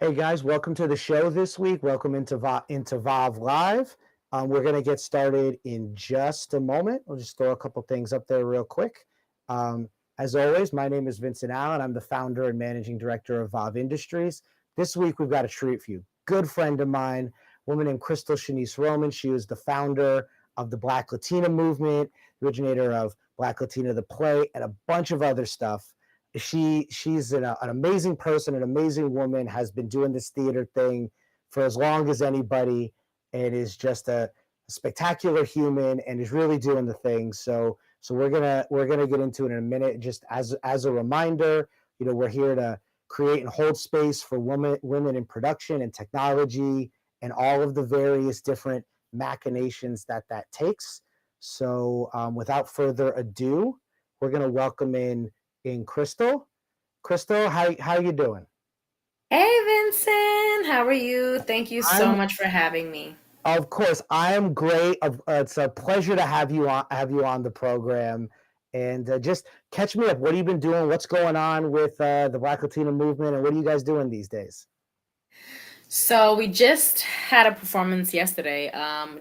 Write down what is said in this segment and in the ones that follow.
Hey guys, welcome to the show this week. Welcome into VAAV Live. We're going to get started in just a moment. We'll just throw a couple things up there real quick. Um, as always, my name is Vincent Allen. I'm the founder and managing director of VAAV Industries. This week, we've got a treat for you. Good friend of mine, woman named Shaniece Roman. She is the founder of the Black Latina movement, originator of Black Latina the play, and a bunch of other stuff. She's an amazing person, an amazing woman, has been doing this theater thing for as long as anybody, and is just a spectacular human and is really doing the thing. So we're gonna get into it in a minute. Just as a reminder, we're here to create and hold space for women in production and technology and all of the various different machinations that takes. So without further ado, we're gonna welcome in Crystal. Crystal, how you doing? Hey Vincent, how are you? Thank you so I'm much for having me. Of course I am great. It's a pleasure to have you on the program, and just catch me up. What have you been doing? What's going on with the Black Latina movement, and what are you guys doing these days? So we just had a performance yesterday,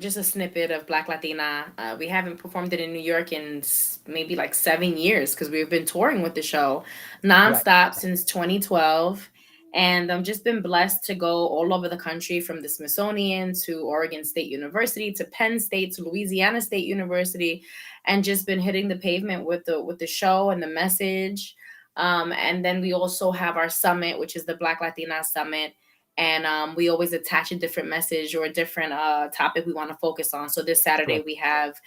just a snippet of Black Latina. We haven't performed it in New York in maybe like 7 years because we've been touring with the show Right. nonstop since 2012. And I've just been blessed to go all over the country from the Smithsonian to Oregon State University to Penn State to Louisiana State University, and just been hitting the pavement with the show and the message. And then we also have our summit, which is the Black Latina Summit, and we always attach a different message or a different topic we want to focus on. So this Saturday Sure. we have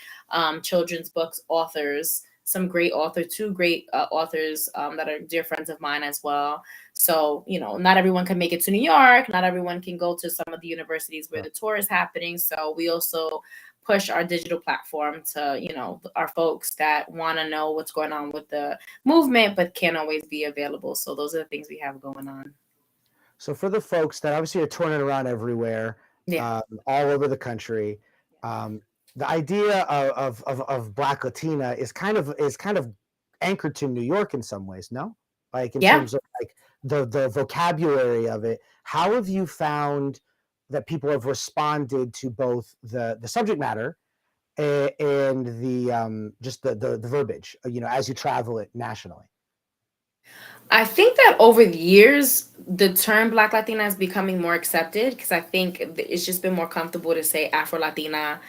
children's books authors, some great authors, two great authors that are dear friends of mine as well. So not everyone can make it to New York, not everyone can go to some of the universities where Right. the tour is happening. So we also push our digital platform to our folks that want to know what's going on with the movement but can't always be available. So those are the things we have going on. So for the folks that obviously are touring it around everywhere, Yeah. all over the country, um, the idea of Black Latina is kind of anchored to New York in some ways, no? Like in Yeah. terms of like the vocabulary of it. How have you found that people have responded to both the subject matter and the just the verbiage, as you travel it nationally? I think that over the years, the term Black Latina is becoming more accepted because I think it's just been more comfortable to say Afro Latina.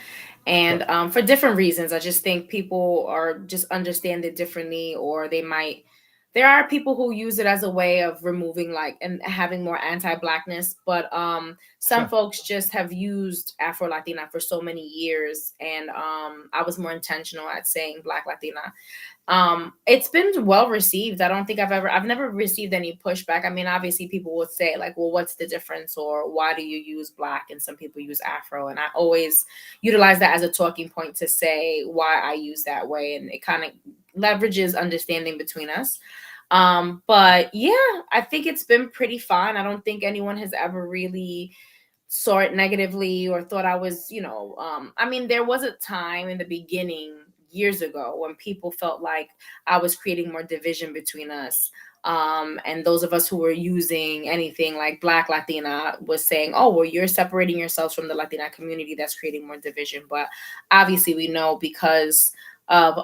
And Sure. for different reasons, I just think people are just understand it differently, or they might. There are people who use it as a way of removing like and having more anti-blackness, but some Sure. folks just have used Afro Latina for so many years, and I was more intentional at saying Black Latina. It's been well received. I've never received any pushback. I mean, obviously people would say like, well, what's the difference, or why do you use black and some people use Afro, and I always utilize that as a talking point to say why I use that way, and it kind of leverages understanding between us. But yeah, I think it's been pretty fine. I don't think anyone has ever really saw it negatively or thought I was, I mean, there was a time in the beginning years ago when people felt like I was creating more division between us. And those of us who were using anything like Black Latina was saying, oh, well, you're separating yourselves from the Latina community. That's creating more division. But obviously, we know because of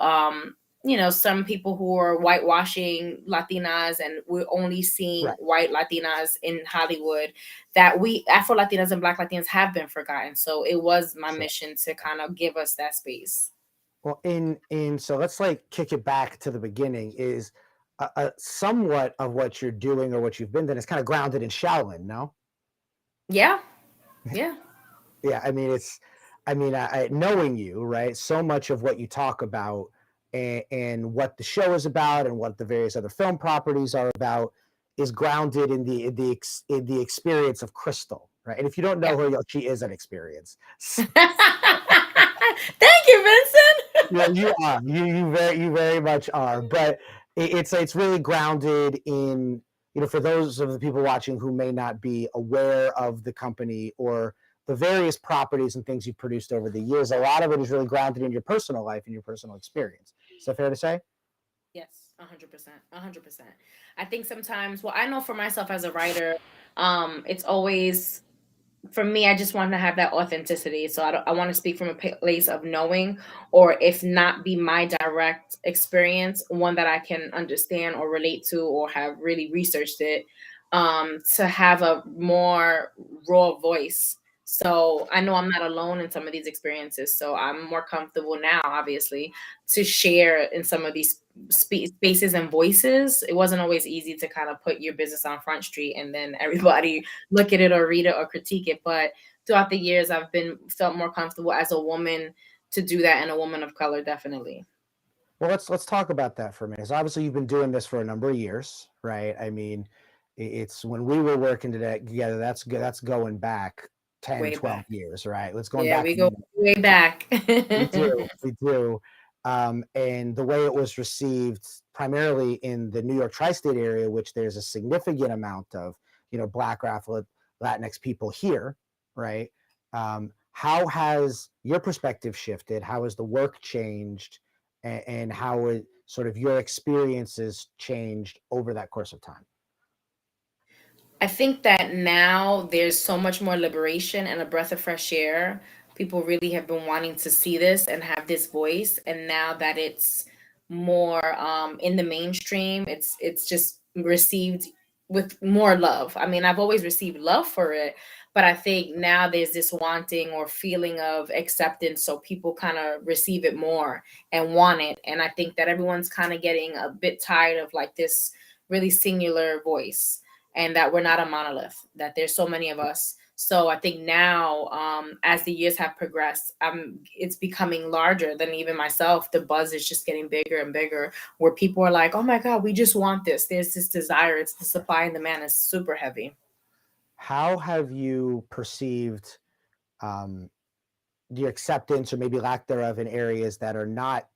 some people who are whitewashing Latinas, and we're only seeing Right. white Latinas in Hollywood, that we Afro Latinas and Black Latinas have been forgotten. So it was my Sure. mission to kind of give us that space. Well, in so let's like kick it back to the beginning. Is somewhat of what you're doing or what you've been doing is kind of grounded in Shaolin, no? Yeah, yeah. Yeah, I mean knowing you, right? So much of what you talk about and what the show is about and what the various other film properties are about is grounded in the experience of Crystal, right? And if you don't know Yeah. her, she is an experience. Thank you, Vincent. Yeah, you are. You very much are. But it's really grounded in, for those of the people watching who may not be aware of the company or the various properties and things you've produced over the years. A lot of it is really grounded in your personal life and your personal experience. Is that fair to say? Yes, 100%. 100%. I think sometimes, well, I know for myself as a writer, It's always, for me, I just want to have that authenticity. So I want to speak from a place of knowing, or if not be my direct experience, one that I can understand or relate to or have really researched it, to have a more raw voice. So I know I'm not alone in some of these experiences. So I'm more comfortable now, obviously, to share in some of these spaces and voices. It wasn't always easy to kind of put your business on Front Street and then everybody look at it or read it or critique it. But throughout the years, I've been felt more comfortable as a woman to do that, and a woman of color, definitely. Well, let's talk about that for a minute. So obviously you've been doing this for a number of years, right? I mean, it's when we were working together, that's going back 10, Way 12 back. years, right? Let's going Yeah, back we a go minute. way back. We do, we do. And the way it was received primarily in the New York tri-state area, which there's a significant amount of, Black Latinx people here, right? How has your perspective shifted? How has the work changed? And how it sort of your experiences changed over that course of time? I think that now there's so much more liberation and a breath of fresh air. People really have been wanting to see this and have this voice, and now that it's more in the mainstream, it's just received with more love. I mean, I've always received love for it, but I think now there's this wanting or feeling of acceptance, so people kind of receive it more and want it. And I think that everyone's kind of getting a bit tired of like this really singular voice, and that we're not a monolith, that there's so many of us. So I think now, as the years have progressed, it's becoming larger than even myself. The buzz is just getting bigger and bigger, where people are like, oh my God, we just want this. There's this desire. It's the supply and demand is super heavy. How have you perceived um, the acceptance or maybe lack thereof in areas that are not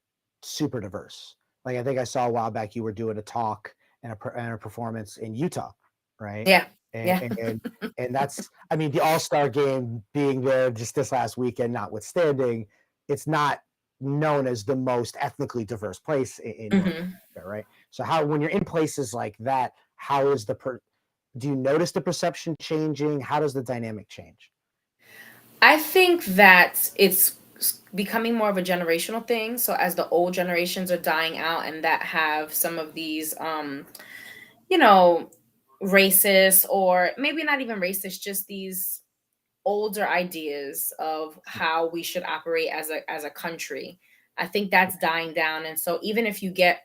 super diverse? Like I think I saw a while back you were doing a talk and a performance in Utah, right? Yeah. And Yeah. and and that's, I mean, the All-Star game being there just this last weekend notwithstanding, it's not known as the most ethnically diverse place in North Hmm. America, right? So how, when you're in places like that, how is do you notice the perception changing? How does the dynamic change? I think that it's becoming more of a generational thing. So as the old generations are dying out and that have some of these you know, racist, or maybe not even racist, just these older ideas of how we should operate as a country. I think that's dying down. And so even if you get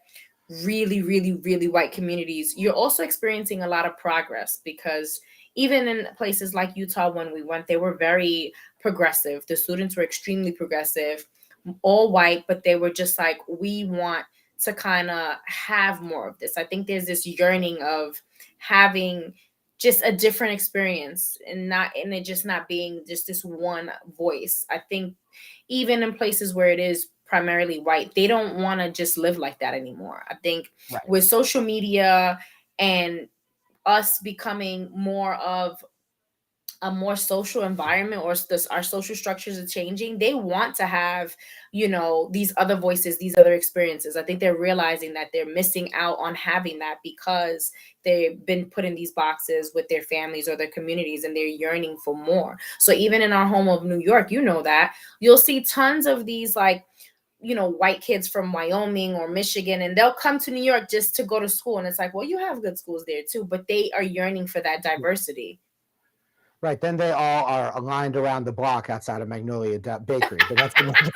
really, really, really white communities, you're also experiencing a lot of progress, because even in places like Utah, when we went, they were very progressive. The students were extremely progressive, all white, but they were just like, we want to kind of have more of this. I think there's this yearning of having just a different experience, and it just not being just this one voice. I think even in places where it is primarily white, they don't want to just live like that anymore. I think Right. with social media and us becoming more of a more social environment, or this, our social structures are changing, they want to have, these other voices, these other experiences. I think they're realizing that they're missing out on having that, because they've been put in these boxes with their families or their communities, and they're yearning for more. So even in our home of New York, that you'll see tons of these, like, white kids from Wyoming or Michigan, and they'll come to New York just to go to school, and it's like, well, you have good schools there too, but they are yearning for that diversity. Right, then they all are aligned around the block outside of Magnolia Bakery, but that's another,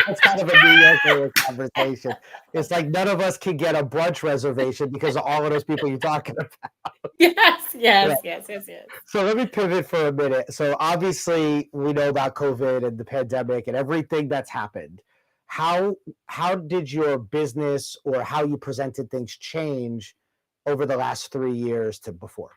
that's kind of a New York area conversation. It's like none of us can get a brunch reservation because of all of those people you're talking about. Yes, Right. yes, yes, yes, yes. So let me pivot for a minute. So obviously we know about COVID and the pandemic and everything that's happened. How how did your business or how you presented things change over the last 3 years to before?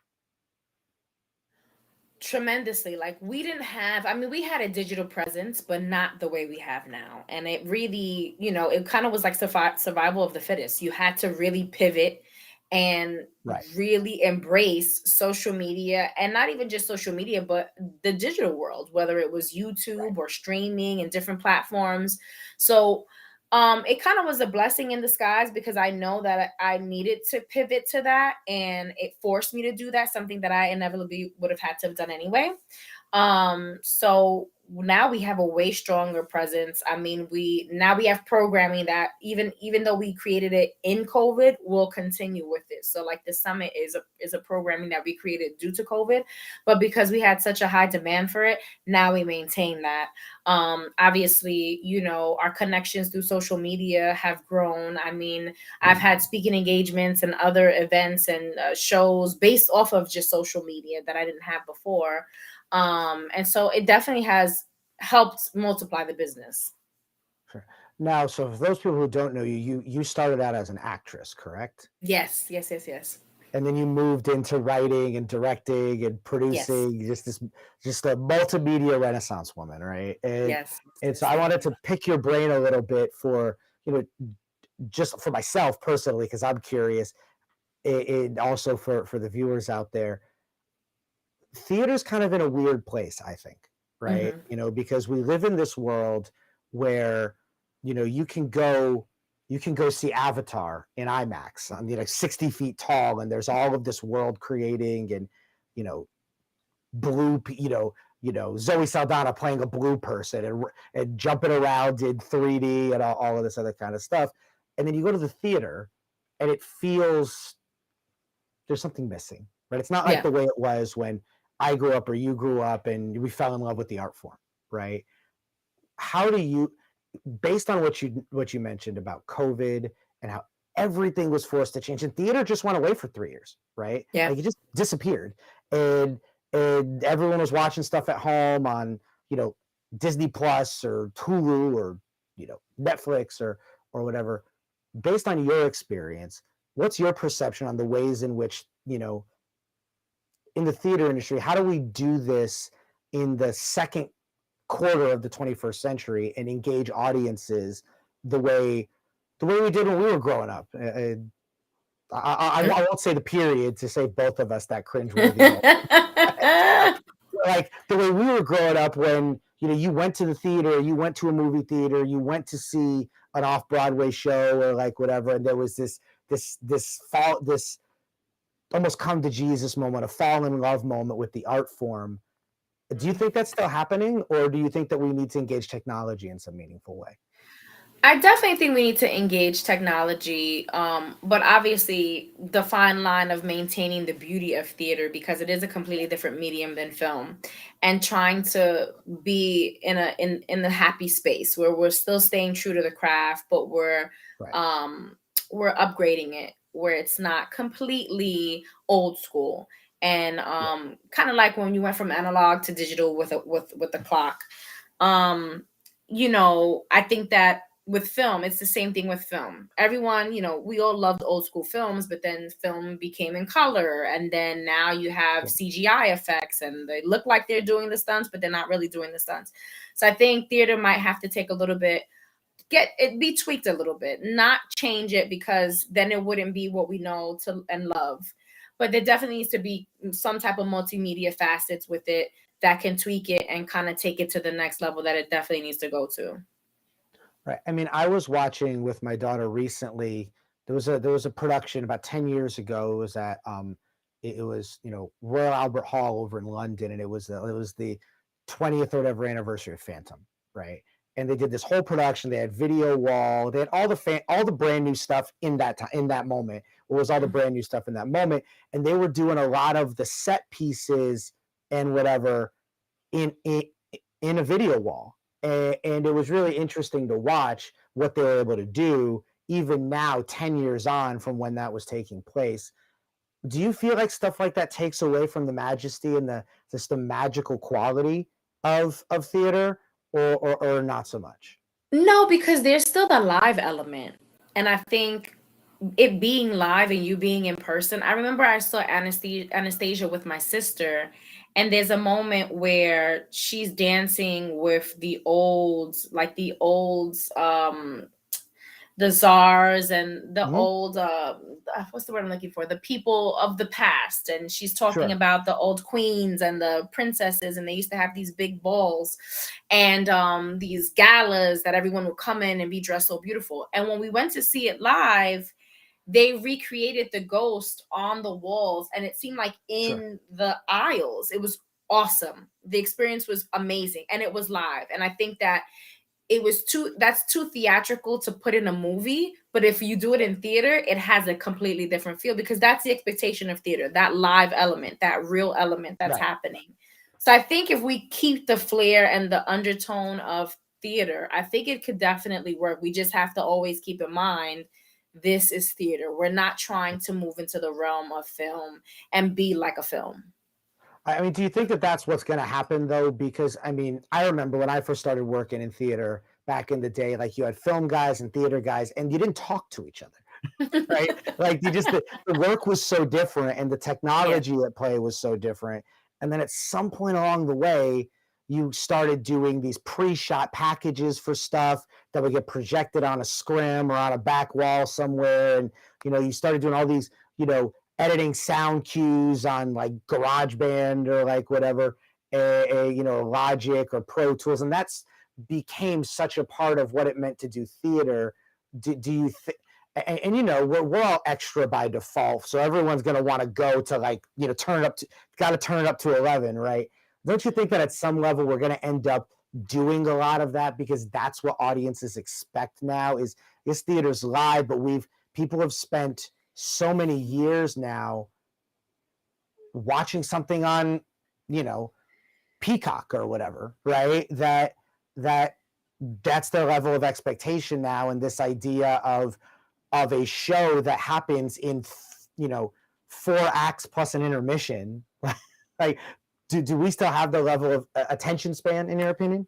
Tremendously. Like, we didn't have, I mean, we had a digital presence, but not the way we have now. And it really, it kind of was like survival of the fittest. You had to really pivot and Right. really embrace social media, and not even just social media, but the digital world, whether it was Right. YouTube or streaming and different platforms. So It kind of was a blessing in disguise because I know that I needed to pivot to that, and it forced me to do that, something that I inevitably would have had to have done anyway. So now we have a way stronger presence. I mean, we have programming that even though we created it in COVID, we'll continue with it. So like the summit is a programming that we created due to COVID, but because we had such a high demand for it, now we maintain that. Obviously, our connections through social media have grown. I mean, I've had speaking engagements and other events and shows based off of just social media that I didn't have before. And so it definitely has helped multiply the business. Sure. Now, so for those people who don't know you, you started out as an actress, correct? Yes, yes, yes, yes. And then you moved into writing and directing and Yes, producing, just a multimedia renaissance woman, right? yes, And so yes. I Thank wanted you. to pick your brain a little bit for, you know, just for myself personally, because I'm curious, and also for the viewers out there. Theater's kind of in a weird place, I think, right? Hmm. Because we live in this world where, you can go see Avatar in IMAX, 60 feet tall, and there's all of this world creating, and you know, blue, Zoe Saldana playing a blue person, and jumping around in 3D, and all of this other kind of stuff. And then you go to the theater, and it feels there's something missing, right? It's not like Yeah. the way it was when I grew up or you grew up and we fell in love with the art form, right? How do you, based on what you mentioned about COVID and how everything was forced to change, and theater just went away for 3 years, right? Yeah. Like it just disappeared, and and everyone was watching stuff at home on you know Disney Plus or Hulu or Netflix or whatever. Based on your experience, what's your perception on the ways in which in the theater industry, how do we do this in the second quarter of the 21st century and engage audiences the way we did when we were growing up? I won't say the period to save both of us that cringeworthy moment. Like the way we were growing up, when you went to the theater, you went to a movie theater, you went to see an off Broadway show or like whatever, and there was this almost come to Jesus moment, a fall in love moment with the art form. Do you think that's still happening, or do you think that we need to engage technology in some meaningful way? I definitely think we need to engage technology, but obviously the fine line of maintaining the beauty of theater, because it is a completely different medium than film, and trying to be in the happy space where we're still staying true to the craft, but Right. um, we're upgrading it where it's not completely old school, and Yeah. kind of like when you went from analog to digital with the clock. Um, I think that with film, it's the same thing with film. Everyone, we all loved old school films, but then film became in color, and then now you have Yeah. CGI effects, and they look like they're doing the stunts, but they're not really doing the stunts. So I think theater might have to take a little bit, get it be tweaked a little bit, not change it, because then it wouldn't be what we know to and love. But there definitely needs to be some type of multimedia facets with it that can tweak it and kind of take it to the next level that it definitely needs to go to. Right. I mean, I was watching with my daughter recently. There was a production about 10 years ago. It was at it was Royal Albert Hall over in London, and it was the 20th or whatever anniversary of Phantom, right? And they did this whole production. They had video wall. They had all the brand new stuff in that time, in that moment. It was all the brand new stuff in that moment, and they were doing a lot of the set pieces and whatever in in, in a video wall, and it was really interesting to watch what they were able to do even now, 10 years on from when that was taking place. Do you feel like stuff like that takes away from the majesty and the magical quality of theater, or not so much? No, because there's still the live element. And I think it being live and you being in person. I remember I saw Anastasia with my sister, and there's a moment where she's dancing with the old the czars and the Hmm. old what's the word I'm looking for? The people of the past, and she's talking Sure. about the old queens and the princesses, and they used to have these big balls and these galas that everyone would come in and be dressed so beautiful. And when we went to see it live, they recreated the ghost on the walls, and it seemed like Sure. in the aisles. It was awesome. The experience was amazing, and it was live. And I think that it was too that's too theatrical to put in a movie, but if you do it in theater, it has a completely different feel, because that's the expectation of theater, that live element, that real element that's Right. happening. So I think if we keep the flair and the undertone of theater, I think it could definitely work. We just have to always keep in mind this is theater. We're not trying to move into the realm of film and be like a film. I mean, do you think that that's what's going to happen though? Because I mean, I remember when I first started working in theater back in the day, like you had film guys and theater guys, and you didn't talk to each other, right? Like you just the work was so different, and the Yeah. technology at play was so different. And then at some point along the way, you started doing these pre-shot packages for stuff that would get projected on a scrim or on a back wall somewhere, and you started doing all these, editing sound cues on like GarageBand or like whatever, Logic or Pro Tools, and that's became such a part of what it meant to do theater. Do you think? And we're all extra by default, so everyone's going to want to go to like turn it up to got to turn it up to 11, right? Don't you think that at some level we're going to end up doing a lot of that because that's what audiences expect now is theaters live, but people have spent so many years now watching something on you know Peacock or whatever, right? That that's their level of expectation now, and this idea of a show that happens in 4 acts plus an intermission. Like, do we still have the level of attention span in your opinion?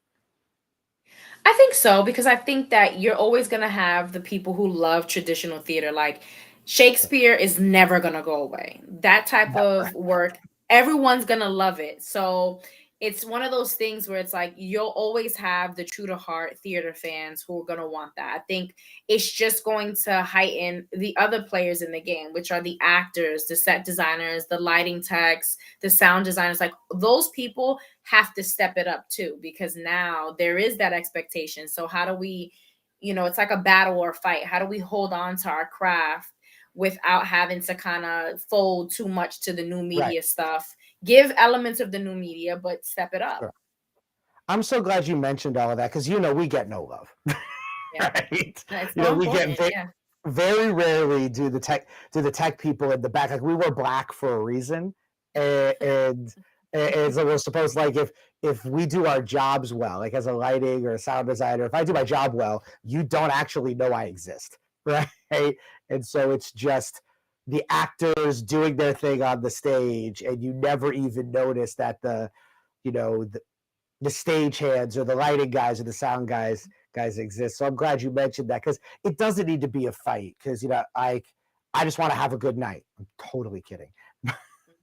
I think so, because I think that you're always going to have the people who love traditional theater. Like Sure. Shakespeare is never going to go away. That type Never. of work, everyone's going to love it. So it's one of those things where it's like you'll always have the true to heart theater fans who are going to want that. I think it's just going to heighten the other players in the game, which are the actors, the set designers, the lighting techs, the sound designers. Like those people have to step it up too, because now there is that expectation. So how do we, it's like a battle or a fight. How do we hold on to our craft without having to kind of fold too much to the new Right. media stuff? Give elements of the new media, but step it up. Sure. I'm so glad you mentioned all of that because we get no love. Yeah. Right? It's so We get important. Yeah. very rarely do the tech people in the back, like we were black for a reason, and so we're supposed, like, if we do our jobs well, like as a lighting or a sound designer, if I do my job well, you don't actually know I exist, right? And so it's just the actors doing their thing on the stage, and you never even notice that you know the, the stage hands or the lighting guys or the sound guys exist. So I'm glad you mentioned that because it doesn't need to be a fight. Because I just want to have a good night. I'm totally kidding,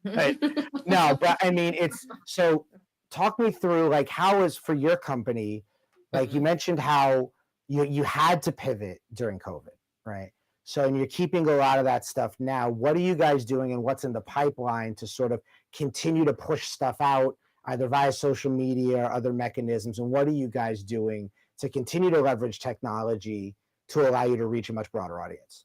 but no. But I mean, it's so. Talk me through like how is for your company. Like you Mhm. mentioned how you had to pivot during COVID, right? So and you're keeping a lot of that stuff now. What are you guys doing, and what's in the pipeline to sort of continue to push stuff out either via social media or other mechanisms? And what are you guys doing to continue to leverage technology to allow you to reach a much broader audience?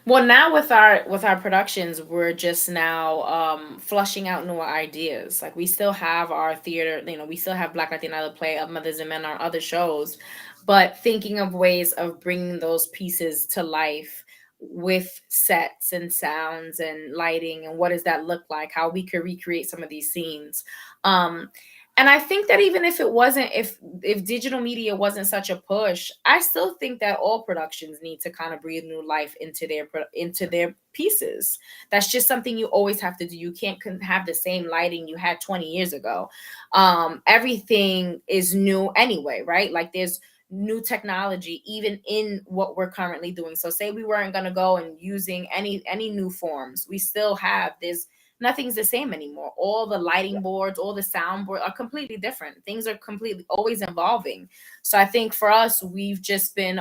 Well, now with our productions, we're just now flushing out newer ideas. Like we still have our theater, we still have Black Latina play of Mothers and Men on other shows, but thinking of ways of bringing those pieces to life with sets and sounds and lighting, and what does that look like? How we could recreate some of these scenes. Um, and I think that even if it wasn't, if digital media wasn't such a push, I still think that all productions need to kind of breathe new life into their pieces. That's just something you always have to do. You can't have the same lighting you had 20 years ago. Everything is new anyway, right? Like there's new technology even in what we're currently doing. So say we weren't going to go and using any new forms, we still have this. Nothing's the same anymore. All the lighting boards, all the sound board are completely different. Things are completely always evolving. So I think for us, we've just been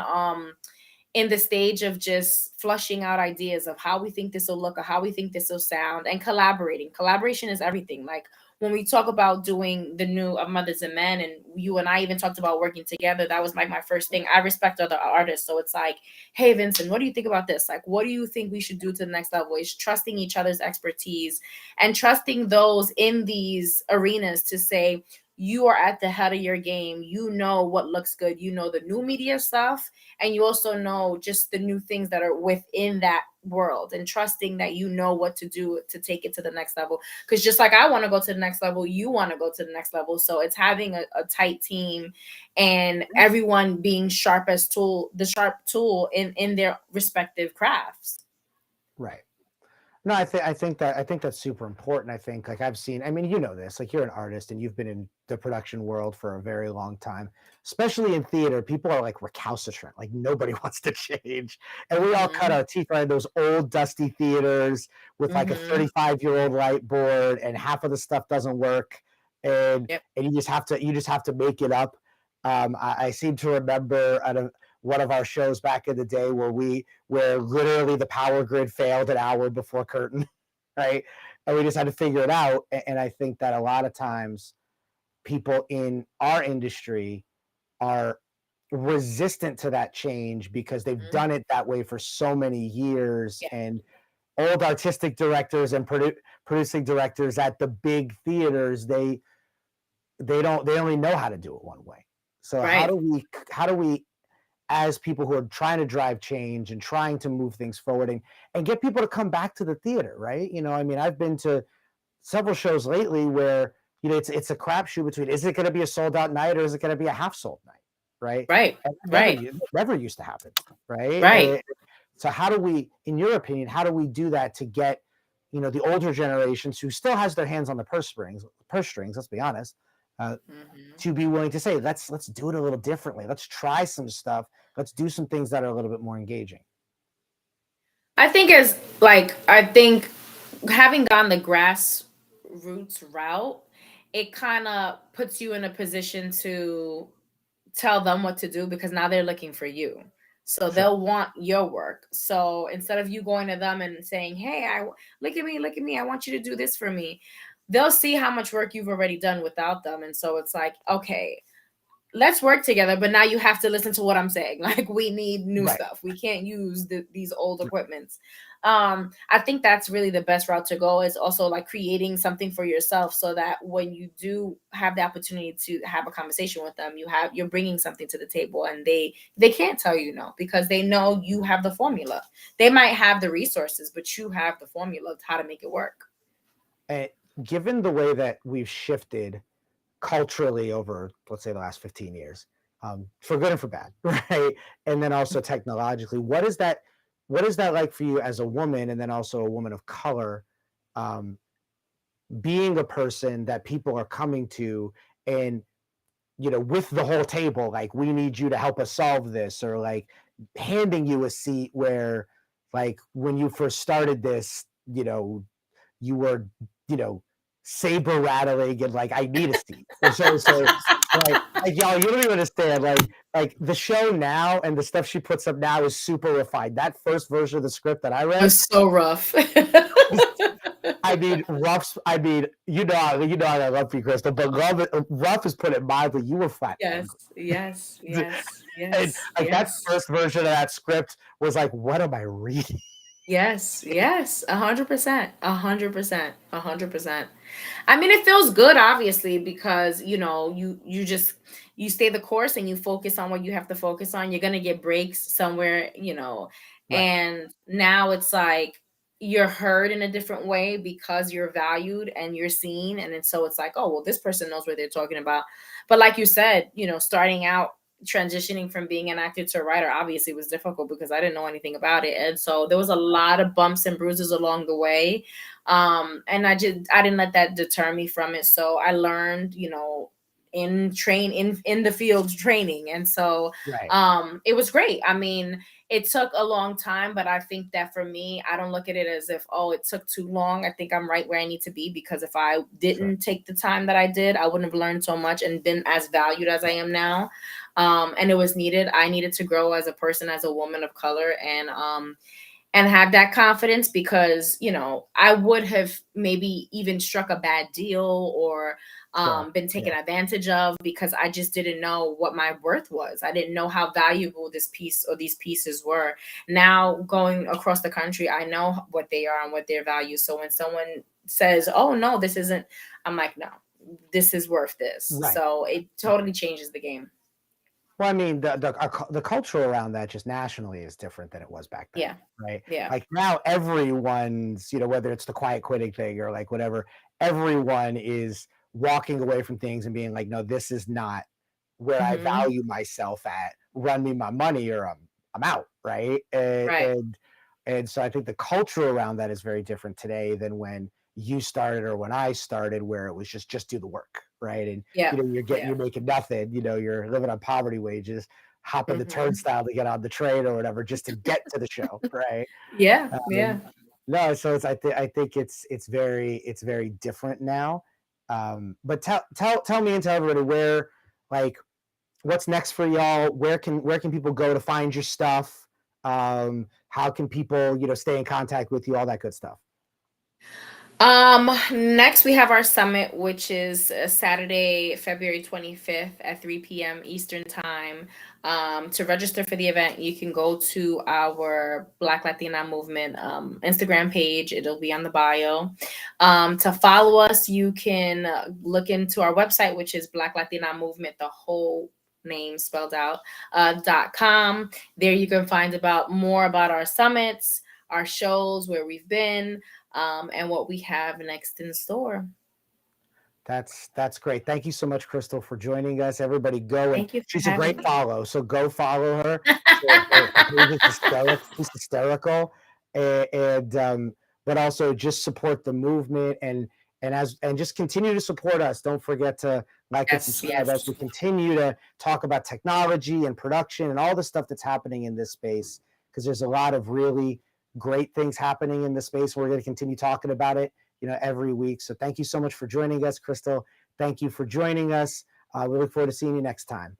in the stage of just flushing out ideas of how we think this will look or how we think this will sound, and collaborating. Collaboration is everything. Like when we talk about doing the new of Mothers and Men, and you and I even talked about working together, that was like my first thing. I respect other artists, so it's like, hey Vincent, what do you think about this? Like, what do you think we should do to the next level? Is trusting each other's expertise and trusting those in these arenas to say, you are at the head of your game. You know what looks good. You know the new media stuff, and you also know just the new things that are within that world, and trusting that you know what to do to take it to the next level. Because just like I want to go to the next level, you want to go to the next level. So it's having a tight team and everyone being the sharp tool in their respective crafts. Right. No, I think that's super important. I think, like, I've seen, I mean, you know this, like, you're an artist and you've been in the production world for a very long time, especially in theater. People are like recalcitrant, like nobody wants to change. And we all cut Mm-hmm. our teeth on those old dusty theaters with like a Mm-hmm. 35-year-old light board, and half of the stuff doesn't work. And Yep. you just have to make it up. I seem to remember at one of our shows back in the day where literally the power grid failed an hour before curtain, right? And we just had to figure it out. And I think that a lot of times people in our industry are resistant to that change because they've Mm-hmm. done it that way for so many years. Yeah. And old artistic directors and producing directors at the big theaters, they only know how to do it one way. So Right. how do we as people who are trying to drive change and trying to move things forward and get people to come back to the theater, right? I mean, I've been to several shows lately where it's a crapshoot between, is it going to be a sold out night or is it going to be a half sold night, right? Right. And Right. that never used to happen, right? Right. So how do we, in your opinion, how do we do that to get the older generations who still has their hands on the purse strings, let's be honest, uh, Mm-hmm. to be willing to say, let's do it a little differently. Let's try some stuff. Let's do some things that are a little bit more engaging. I think having gone the grassroots route, it kind of puts you in a position to tell them what to do, because now they're looking for you. So Sure. they'll want your work. So instead of you going to them and saying, "Hey, look at me, I want you to do this for me," they'll see how much work you've already done without them. And so it's like, okay, let's work together, but now you have to listen to what I'm saying. Like, we need new Right. stuff. We can't use these old equipments. I think that's really the best route to go, is also like creating something for yourself, so that when you do have the opportunity to have a conversation with them, you're bringing something to the table, and they can't tell you no, because they know you have the formula. They might have the resources, but you have the formula of how to make it work. And given the way that we've shifted culturally over, let's say, the last 15 years, for good and for bad, right? And then also technologically, what is that like for you as a woman, and then also a woman of color, um, being a person that people are coming to, and with the whole table, like, we need you to help us solve this, or like handing you a seat where, like, when you first started this, you were, you know, saber rattling and like, I need a seat. So like y'all, you don't even understand. Like the show now and the stuff she puts up now is super refined. That first version of the script that I It read, was so rough. I mean, rough's. I mean, I love you, Crystal, but rough is put it mildly. You were flat angry, Yes, yes, yes, and yes, like that yes. first version of that script was like, what am I reading? Yes, yes, 100%, 100%, 100%. I mean, it feels good, obviously, because you just you stay the course and you focus on what you have to focus on. You're gonna get breaks somewhere, Right. and now it's like you're heard in a different way because you're valued and you're seen, and then so it's like, oh well, this person knows what they're talking about. But like you said, starting out, transitioning from being an actor to a writer obviously was difficult because I didn't know anything about it, and so there was a lot of bumps and bruises along the way. And I didn't let that deter me from it. So I learned, in the field training. And so Right. it was great. I mean, it took a long time, but I think that for me, I don't look at it as if, oh, it took too long. I think I'm right where I need to be, because if I Sure. didn't take the time that I did, I wouldn't have learned so much and been as valued as I am now. And it was needed. I needed to grow as a person, as a woman of color, and have that confidence, because I would have maybe even struck a bad deal, or Sure. been taken Yeah. advantage of, because I just didn't know what my worth was. I didn't know how valuable this piece or these pieces were. Now, going across the country, I know what they are and what their value. So when someone says, oh no, this isn't, I'm like, no, this is worth this. Right. So it totally changes the game. Well, I mean, the culture around that just nationally is different than it was back then, Yeah. right? Yeah. Like now, everyone's, whether it's the quiet quitting thing or like whatever, everyone is walking away from things and being like, no, this is not where I Hmm. value myself at. Run me my money or I'm out, right? Right. And so I think the culture around that is very different today than when you started or when I started, where it was just do the work, right? And Yeah. you're Yeah. making nothing, you're living on poverty wages, hopping the Hmm. turnstile to get on the train or whatever just to get to the show, right? Yeah. Yeah. Um, no, so I think it's very different now. But tell me and tell everybody where, like, what's next for y'all. Where can people go to find your stuff? How can people stay in contact with you? All that good stuff. Next we have our summit, which is Saturday, February 25th at 3 p.m. Eastern time. To register for the event, you can go to our Black Latina Movement Instagram page. It'll be on the bio. To follow us, you can look into our website, which is Black Latina Movement, the whole name spelled out, .com. There you can find more about our summits, our shows, where we've been, and what we have next in store. That's great. Thank you so much, Crystal, for joining us. Everybody go, and Thank you for she's a having great me. follow. So go follow her. Her page is hysterical. She's hysterical. And but also just support the movement, and just continue to support us. Don't forget to like and Yes, subscribe as yes. we continue to talk about technology and production and all the stuff that's happening in this space, because there's a lot of really great things happening in this space. We're going to continue talking about it every week. So thank you so much for joining us, Crystal. Thank you for joining us. We look forward to seeing you next time.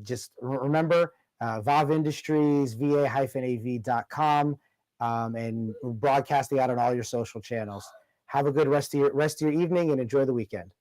Just remember, VAAV Industries, va-av.com, and broadcasting out on all your social channels. Have a good rest of your evening and enjoy the weekend.